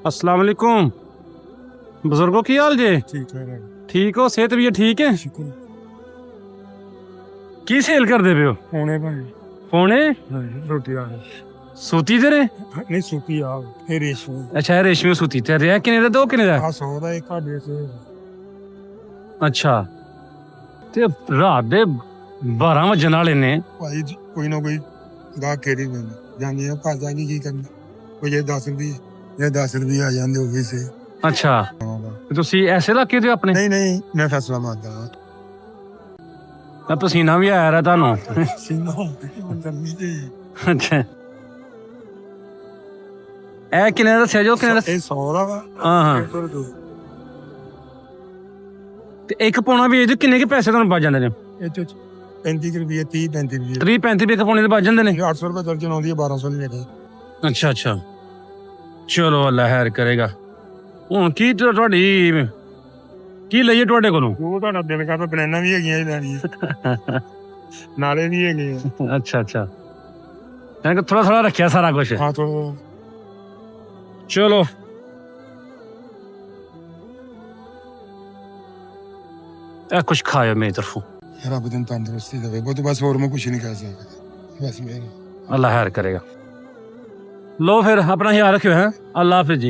अस्सलाम वालेकुम बुजुर्गो, की हाल जे? ठीक है ठीक हो? सेहत भी ठीक है? शुक्र की सेल कर दे पे हो? होने भाई पौने रोटी आ सूती तेरे? नहीं सूपी आ फिर रेशमी अच्छा रेशमी सूती ते रिया किने दा दो किने दा? आ 100 ਦਾ ਇੱਕ ਆਡੇ ਸੇ अच्छा ते रात दे 12 ਵਜਣ ਵਾਲੇ ਨੇ। ਭਾਈ ਕੋਈ ਨਾ ਕੋਈ ਗਾ ਕੇਰੀ ਬਣ ਜਾਂਦੀ ਹੈ ਭਾਜਾ ਨਹੀਂ ਕੀ ਕਰਨਾ ਕੋਈ ਇਹ 10 ਰੁਪਏ ਇਹ 10 ਰੁਪਏ ਆ ਜਾਂਦੇ ਹੋ ਗਏ ਸੇ अच्छा ਤੇ ਤੁਸੀਂ ਐਸੇ ਇਲਾਕੇ ਦੇ ਆਪਣੇ? ਨਹੀਂ ਨਹੀਂ ਮੈਂ ਫੈਸਲਾ ਮੰਨਦਾ ਤਾਂ ਪਸੀਨਾ ਵੀ ਆਇਆ ਰਾ ਤੁਹਾਨੂੰ? ਸੀਨਾ ਮੰਨਦੀ ਤੇ ਅੱਛਾ ਇਹ ਕਿਨੇ ਦਾ ਦੱਸਿਆ ਜੋ ਕਿਨੇ ਦਾ? ਇਹ 100 ਦਾ ਵਾ ਹਾਂ ਹਾਂ ਤੇ ਇੱਕ ਪੌਣਾ ਵੇਚ ਦਿਓ, ਕਿੰਨੇ ਕੇ ਪੈਸੇ ਤੁਹਾਨੂੰ ਬਚ ਜਾਂਦੇ ਨੇ? ਇਹ ਚ 35 ਰੁਪਏ 30 35 ਰੁਪਏ 30 35 ਰੁਪਏ ਪੌਣੇ ਦੇ ਬਚ ਜਾਂਦੇ ਨੇ। 800 ਰੁਪਏ ਦਰਜਨ ਆਉਂਦੀ ਹੈ 1200 ਨਹੀਂ ਮੇਰੇ ਅੱਛਾ ਅੱਛਾ ਚਲੋ ਅੱਲਾ ਖੈਰ ਕਰੇਗਾ। ਹੁਣ ਕੀ ਤੁਹਾਡੀ ਕੀ ਲਈਏ ਤੁਹਾਡੇ ਕੋਲੋਂ? ਉਹ ਤੁਹਾਡਾ ਦਿਲ ਕਰਦਾ ਬਨਾਨਾ ਵੀ ਹੈਗੀਆਂ ਇਹ ਲੈਣੀ ਨਾਲੇ ਵੀ ਹੈਗੇ ਆ ਅੱਛਾ ਅੱਛਾ ਮੈਂ ਥੋੜਾ ਥੋੜਾ ਰੱਖਿਆ ਸਾਰਾ ਕੁਝ। ਹਾਂ ਤੋਂ ਚਲੋ ਇਹ ਕੁਝ ਖਾਓ ਮੇਰੀ ਤਰਫੋਂ। ਰੱਬ ਦਿਨ ਤੰਦਰੁਸਤੀ ਦੇਵੇ ਉਹ ਤੋਂ ਬਸ ਹੋਰ ਮੈਂ ਕੁਝ ਨਹੀਂ ਕਹਿ ਸਕਦਾ ਬਸ ਮੇਰੇ ਅੱਲਾ ਖੈਰ ਕਰੇਗਾ। लो फिर अपना ख्याल रखियो है। अल्लाह हाफिज जी।